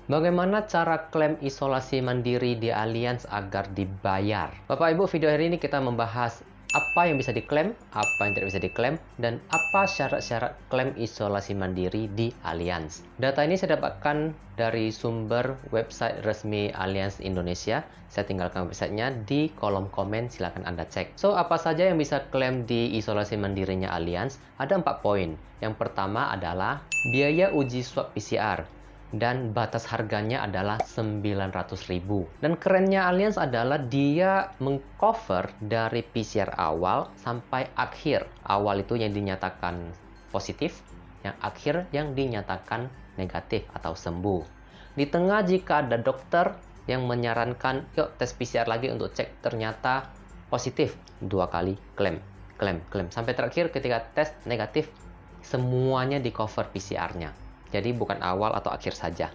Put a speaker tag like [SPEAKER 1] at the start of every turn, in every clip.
[SPEAKER 1] Bagaimana cara klaim isolasi mandiri di Allianz agar dibayar? Bapak Ibu, video hari ini kita membahas apa yang bisa diklaim, apa yang tidak bisa diklaim, dan apa syarat-syarat klaim isolasi mandiri di Allianz. Data ini saya dapatkan dari sumber website resmi Allianz Indonesia. Saya tinggalkan websitenya di kolom komen, silakan Anda cek. So, apa saja yang bisa klaim di isolasi mandirinya Allianz? Ada 4 poin. Yang pertama adalah biaya uji swab PCR. Dan batas harganya adalah 900.000. Dan kerennya Allianz adalah dia mengcover dari PCR awal sampai akhir. Awal itu yang dinyatakan positif, yang akhir yang dinyatakan negatif atau sembuh. Di tengah jika ada dokter yang menyarankan, yuk tes PCR lagi untuk cek ternyata positif, 2 kali klaim. Sampai terakhir ketika tes negatif, semuanya di cover PCR-nya. Jadi bukan awal atau akhir saja,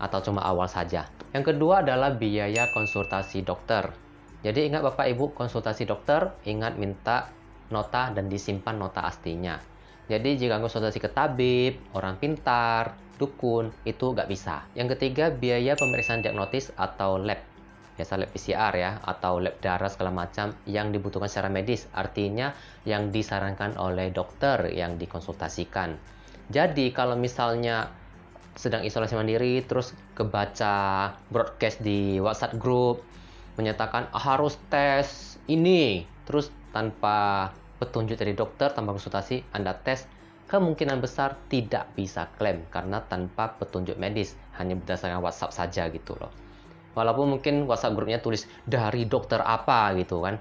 [SPEAKER 1] atau cuma awal saja. Yang kedua adalah biaya konsultasi dokter. Jadi ingat Bapak Ibu, konsultasi dokter, ingat minta nota dan disimpan nota aslinya. Jadi jika konsultasi ke tabib, orang pintar, dukun, itu nggak bisa. Yang ketiga, biaya pemeriksaan diagnosis atau lab. Biasa lab PCR ya, atau lab darah segala macam yang dibutuhkan secara medis. Artinya yang disarankan oleh dokter yang dikonsultasikan. Jadi kalau misalnya sedang isolasi mandiri terus kebaca broadcast di WhatsApp group menyatakan harus tes ini, terus tanpa petunjuk dari dokter, tanpa konsultasi Anda tes, kemungkinan besar tidak bisa klaim karena tanpa petunjuk medis, hanya berdasarkan WhatsApp saja gitu loh. Walaupun mungkin WhatsApp grupnya tulis dari dokter apa gitu kan.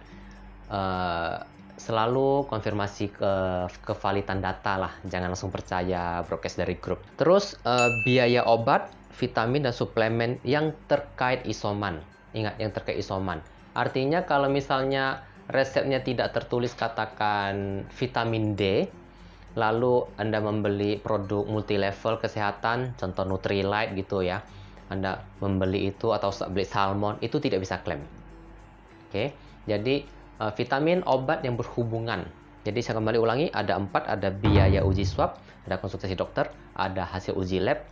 [SPEAKER 1] Selalu konfirmasi kevalidan data lah, jangan langsung percaya broadcast dari grup. Terus biaya obat, vitamin dan suplemen yang terkait isoman. Ingat, yang terkait isoman. Artinya kalau misalnya resepnya tidak tertulis katakan vitamin D, lalu Anda membeli produk multilevel kesehatan, contoh Nutrilite gitu ya, Anda membeli itu atau beli salmon, itu tidak bisa klaim. Oke, jadi vitamin, obat yang berhubungan. Jadi saya kembali ulangi, ada 4, ada biaya uji swab, ada konsultasi dokter, ada hasil uji lab,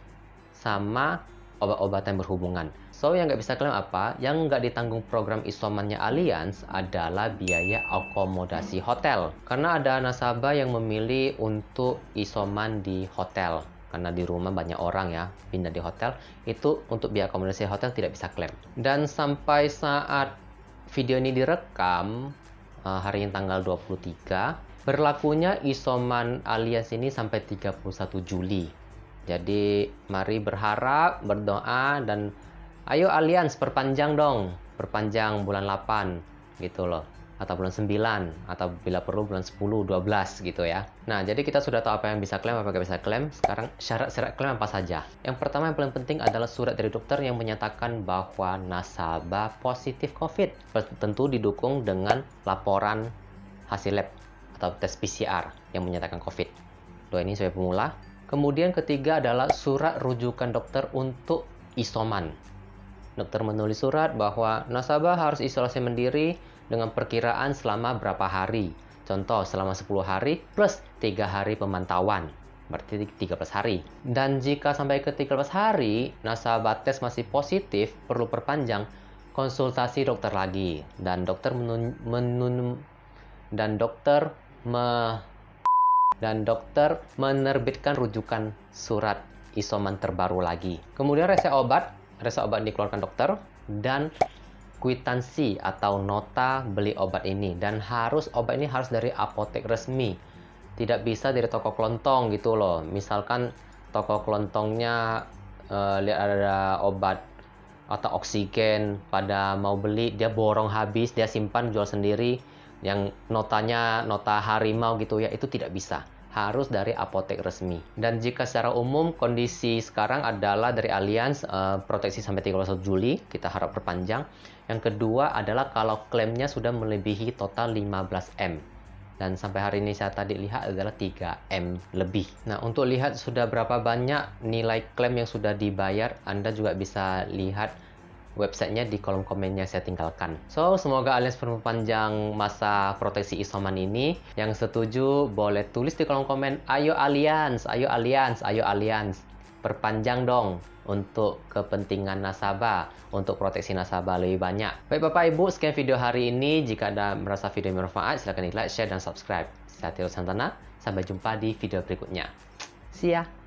[SPEAKER 1] sama obat-obatan berhubungan. So, yang nggak bisa klaim apa? Yang nggak ditanggung program isomannya Allianz adalah biaya akomodasi hotel. Karena ada nasabah yang memilih untuk isoman di hotel. Karena di rumah banyak orang ya, pindah di hotel. Itu untuk biaya akomodasi hotel tidak bisa klaim. Dan sampai saat video ini direkam, hari ini tanggal 23, berlakunya isoman Allianz ini sampai 31 Juli. Jadi mari berharap, berdoa, dan ayo Allianz perpanjang dong, perpanjang bulan 8 gitu loh, atau bulan 9, atau bila perlu bulan 10, 12 gitu ya. Nah, jadi kita sudah tahu apa yang bisa klaim, apa yang nggak bisa klaim. Sekarang syarat-syarat klaim apa saja? Yang pertama, yang paling penting adalah surat dari dokter yang menyatakan bahwa nasabah positif COVID. Tentu didukung dengan laporan hasil lab atau tes PCR yang menyatakan COVID. Doa ini sebagai pemula. Kemudian ketiga adalah surat rujukan dokter untuk isoman. Dokter menulis surat bahwa nasabah harus isolasi mandiri dengan perkiraan selama berapa hari. Contoh, selama 10 hari plus 3 hari pemantauan. Berarti 13 hari. Dan jika sampai ke 13 hari, nasabah tes masih positif, perlu perpanjang, konsultasi dokter lagi. Dan dokter menerbitkan rujukan surat isoman terbaru lagi. Kemudian resep obat dikeluarkan dokter, dan kwitansi atau nota beli obat ini. Dan obat ini harus dari apotek resmi, tidak bisa dari toko kelontong gitu loh. Misalkan toko kelontongnya lihat ada obat atau oksigen, pada mau beli dia borong habis, dia simpan jual sendiri, yang notanya nota harimau gitu ya, itu tidak bisa, harus dari apotek resmi. Dan jika secara umum kondisi sekarang adalah dari Allianz proteksi sampai 31 Juli, kita harap perpanjang. Yang kedua adalah kalau klaimnya sudah melebihi total 15M. Dan sampai hari ini saya tadi lihat adalah 3M lebih. Nah, untuk lihat sudah berapa banyak nilai klaim yang sudah dibayar, Anda juga bisa lihat websitenya di kolom komennya saya tinggalkan. So, semoga Allianz memperpanjang masa proteksi isoman ini. Yang setuju boleh tulis di kolom komen, ayo Allianz, ayo Allianz, ayo Allianz. perpanjang dong untuk kepentingan nasabah, untuk proteksi nasabah lebih banyak. Baik Bapak Ibu, sekian video hari ini. Jika Anda merasa video bermanfaat, silahkan like, share, dan subscribe. Saya Theo Santana, sampai jumpa di video berikutnya. See ya!